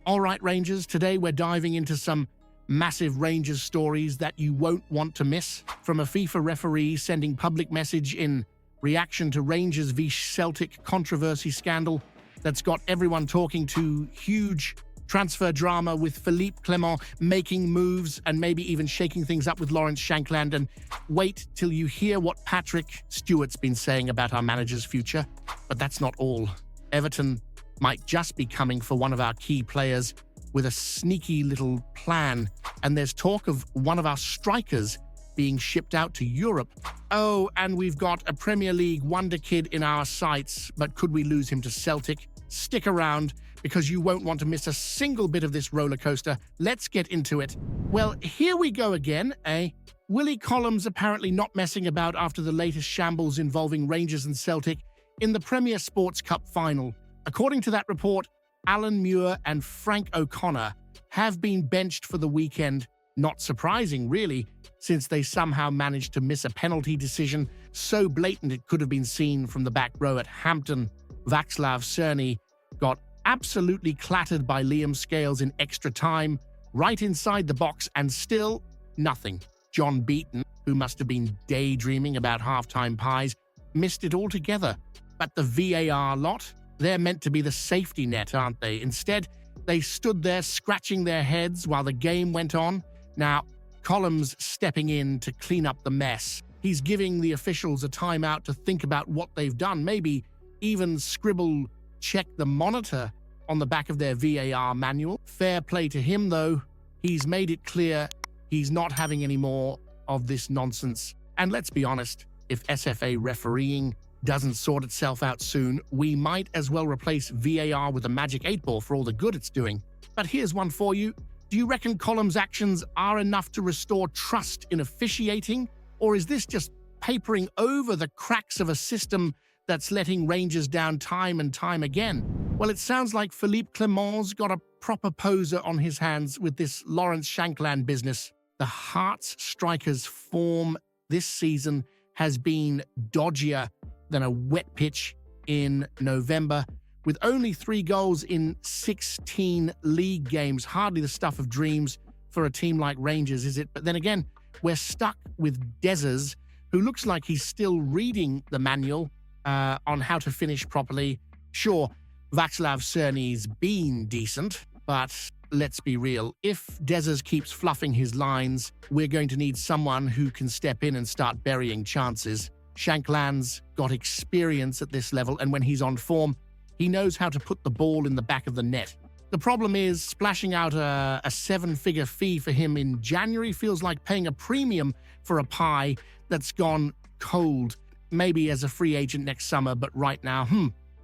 All right, Rangers, today we're diving into some massive Rangers stories that you won't want to miss. From a FIFA referee sending public message in reaction to Rangers v Celtic controversy scandal that's got everyone talking, to huge transfer drama with Philippe Clement making moves and maybe even shaking things up with Lawrence Shankland. And wait till you hear what Patrick Stewart's been saying about our manager's future. But that's not all. Everton might just be coming for one of our key players with a sneaky little plan. And there's talk of one of our strikers being shipped out to Europe. Oh, and we've got a Premier League wonder kid in our sights, but could we lose him to Celtic? Stick around, because you won't want to miss a single bit of this roller coaster. Let's get into it. Well, here we go again, eh? Willie Collins apparently not messing about after the latest shambles involving Rangers and Celtic in the Premier Sports Cup final. According to that report, Alan Muir and Frank O'Connor have been benched for the weekend. Not surprising, really, since they somehow managed to miss a penalty decision so blatant it could have been seen from the back row at Hampton. Václav Cerny got absolutely clattered by Liam Scales in extra time, right inside the box, and still nothing. John Beaton, who must have been daydreaming about halftime pies, missed it altogether. But the VAR lot, they're meant to be the safety net, aren't they? Instead, they stood there scratching their heads while the game went on. Now, Collins stepping in to clean up the mess. He's giving the officials a timeout to think about what they've done, maybe even scribble "check the monitor" on the back of their VAR manual. Fair play to him, though. He's made it clear he's not having any more of this nonsense. And let's be honest, if SFA refereeing doesn't sort itself out soon, we might as well replace VAR with a magic 8-ball for all the good it's doing. But here's one for you. Do you reckon Collins' actions are enough to restore trust in officiating? Or is this just papering over the cracks of a system that's letting Rangers down time and time again? Well, it sounds like Philippe Clement's got a proper poser on his hands with this Lawrence Shankland business. The Hearts striker's form this season has been dodgier than a wet pitch in November, with only 3 goals in 16 league games. Hardly the stuff of dreams for a team like Rangers, is it? But then again, we're stuck with Dezers, who looks like he's still reading the manual on how to finish properly. Sure, Václav Cerny's been decent, but let's be real. If Dezers keeps fluffing his lines, we're going to need someone who can step in and start burying chances. Shankland's got experience at this level, and when he's on form, he knows how to put the ball in the back of the net. The problem is, splashing out a 7-figure fee for him in January feels like paying a premium for a pie that's gone cold. Maybe as a free agent next summer, but right now,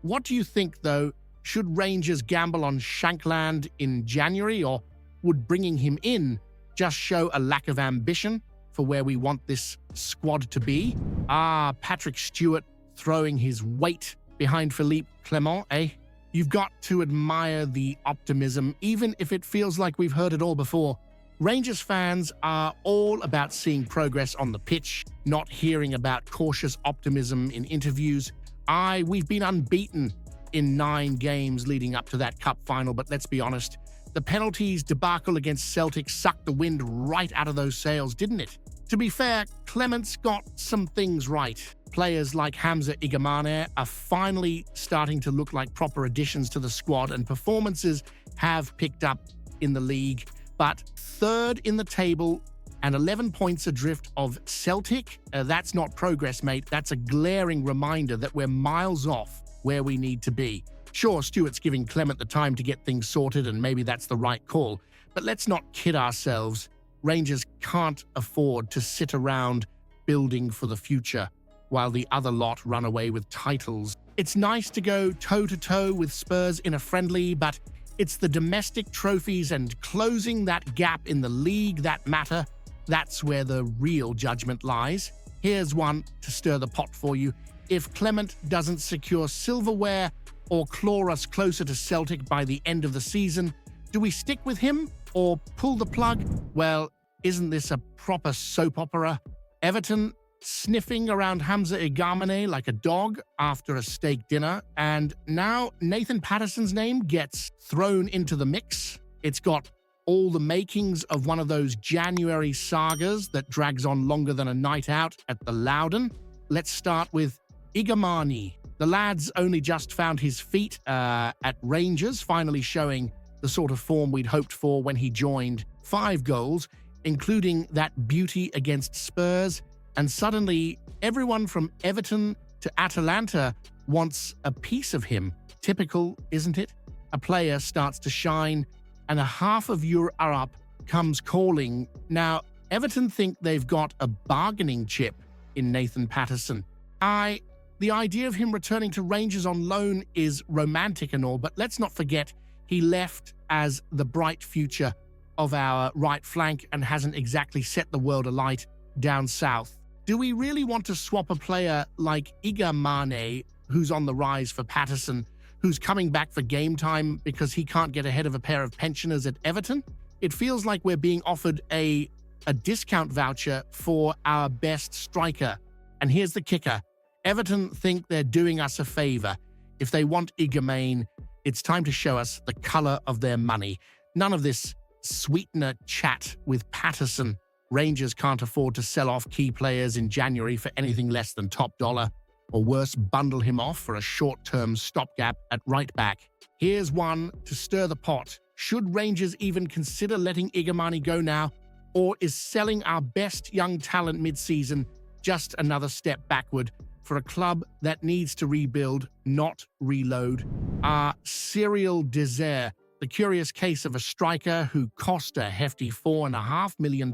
What do you think, though? Should Rangers gamble on Shankland in January, or would bringing him in just show a lack of ambition for where we want this squad to be? Patrick Stewart throwing his weight behind Philippe Clement, eh? You've got to admire the optimism, even if it feels like we've heard it all before. Rangers fans are all about seeing progress on the pitch, not hearing about cautious optimism in interviews. We've been unbeaten in 9 games leading up to that cup final, but let's be honest, the penalties debacle against Celtic sucked the wind right out of those sails, didn't it? To be fair, Clement's got some things right. Players like Hamza Igamane are finally starting to look like proper additions to the squad, and performances have picked up in the league. But 3rd in the table and 11 points adrift of Celtic, that's not progress, mate. That's a glaring reminder that we're miles off where we need to be. Sure, Stewart's giving Clement the time to get things sorted, and maybe that's the right call. But let's not kid ourselves. Rangers can't afford to sit around building for the future while the other lot run away with titles. It's nice to go toe-to-toe with Spurs in a friendly, but it's the domestic trophies and closing that gap in the league that matter. That's where the real judgment lies. Here's one to stir the pot for you. If Clement doesn't secure silverware or claw us closer to Celtic by the end of the season, do we stick with him or pull the plug? Well, isn't this a proper soap opera? Everton sniffing around Hamza Igamane like a dog after a steak dinner, and now Nathan Patterson's name gets thrown into the mix. It's got all the makings of one of those January sagas that drags on longer than a night out at the Loudon. Let's start with Igamane. The lad's only just found his feet at Rangers, finally showing the sort of form we'd hoped for when he joined. 5 goals, including that beauty against Spurs, and suddenly everyone from Everton to Atalanta wants a piece of him. Typical, isn't it? A player starts to shine, and a half of Europe comes calling. Now, Everton think they've got a bargaining chip in Nathan Patterson. The idea of him returning to Rangers on loan is romantic and all, but let's not forget he left as the bright future of our right flank and hasn't exactly set the world alight down south. Do we really want to swap a player like Igamane, who's on the rise, for Patterson, who's coming back for game time because he can't get ahead of a pair of pensioners at Everton? It feels like we're being offered a discount voucher for our best striker. And here's the kicker. Everton think they're doing us a favor. If they want Igamane, it's time to show us the color of their money. None of this sweetener chat with Patterson. Rangers can't afford to sell off key players in January for anything less than top dollar, or worse, bundle him off for a short-term stopgap at right back. Here's one to stir the pot. Should Rangers even consider letting Igamane go now, or is selling our best young talent mid-season just another step backward for a club that needs to rebuild, not reload? Our serial désert, the curious case of a striker who cost a hefty £4.5 million,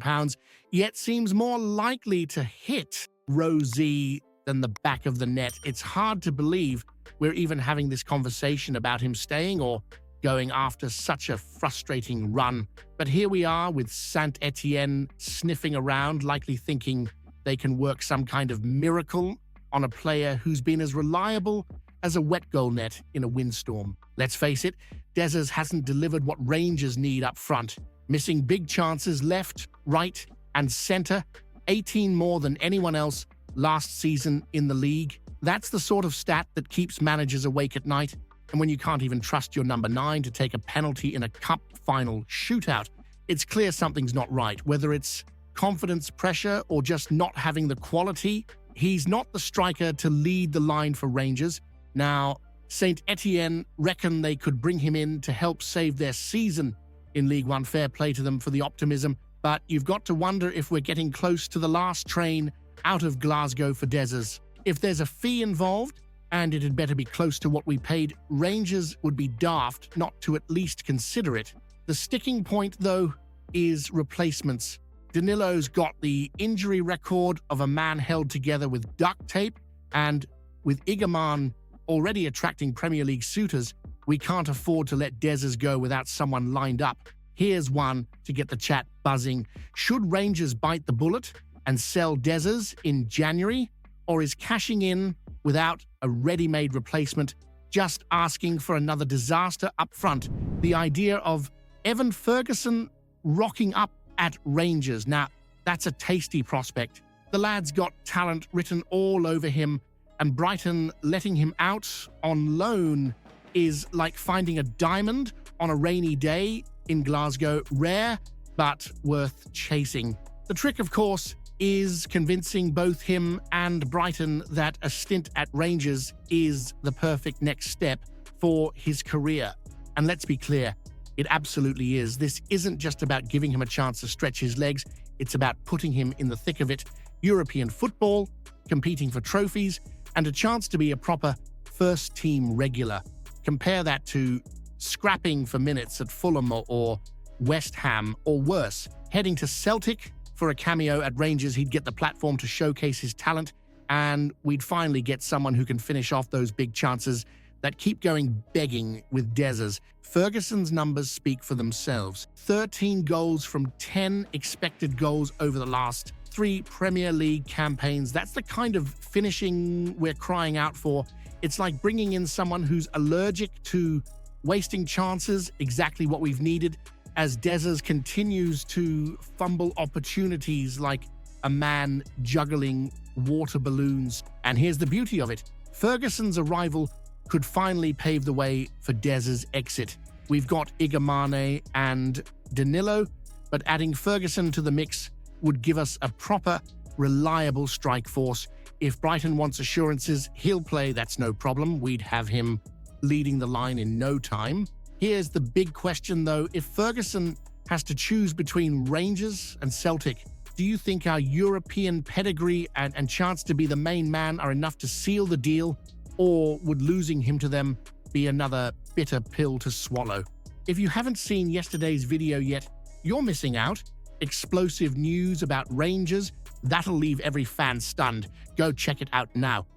yet seems more likely to hit Rosie than the back of the net. It's hard to believe we're even having this conversation about him staying or going after such a frustrating run. But here we are with Saint Etienne sniffing around, likely thinking they can work some kind of miracle on a player who's been as reliable as a wet goal net in a windstorm. Let's face it, Dezers hasn't delivered what Rangers need up front, missing big chances left, right, and center, 18 more than anyone else last season in the league. That's the sort of stat that keeps managers awake at night, and when you can't even trust your number 9 to take a penalty in a cup final shootout, it's clear something's not right. Whether it's confidence pressure or just not having the quality, he's not the striker to lead the line for Rangers. Now, Saint Etienne reckon they could bring him in to help save their season in League One. Fair play to them for the optimism, but you've got to wonder if we're getting close to the last train out of Glasgow for Dezers. If there's a fee involved, and it had better be close to what we paid, Rangers would be daft not to at least consider it. The sticking point, though, is replacements. Danilo's got the injury record of a man held together with duct tape, and with Igamane already attracting Premier League suitors, we can't afford to let Dezers go without someone lined up. Here's one to get the chat buzzing. Should Rangers bite the bullet and sell Dezers in January, or is cashing in without a ready-made replacement just asking for another disaster up front? The idea of Evan Ferguson rocking up at Rangers. Now, that's a tasty prospect. The lad's got talent written all over him, and Brighton letting him out on loan is like finding a diamond on a rainy day in Glasgow. Rare, but worth chasing. The trick, of course, is convincing both him and Brighton that a stint at Rangers is the perfect next step for his career. And let's be clear, it absolutely is. This isn't just about giving him a chance to stretch his legs, it's about putting him in the thick of it. European football, competing for trophies, and a chance to be a proper first-team regular. Compare that to scrapping for minutes at Fulham or West Ham, or worse, heading to Celtic for a cameo at Rangers. He'd get the platform to showcase his talent, and we'd finally get someone who can finish off those big chances that keep going begging with Dezers. Ferguson's numbers speak for themselves. 13 goals from 10 expected goals over the last 3 Premier League campaigns. That's the kind of finishing we're crying out for. It's like bringing in someone who's allergic to wasting chances, exactly what we've needed, as Dezers continues to fumble opportunities like a man juggling water balloons. And here's the beauty of it. Ferguson's arrival could finally pave the way for Dez's exit. We've got Igamane and Danilo, but adding Ferguson to the mix would give us a proper, reliable strike force. If Brighton wants assurances he'll play, that's no problem. We'd have him leading the line in no time. Here's the big question, though. If Ferguson has to choose between Rangers and Celtic, do you think our European pedigree and chance to be the main man are enough to seal the deal, or would losing him to them be another bitter pill to swallow? If you haven't seen yesterday's video yet, you're missing out. Explosive news about Rangers, that'll leave every fan stunned. Go check it out now.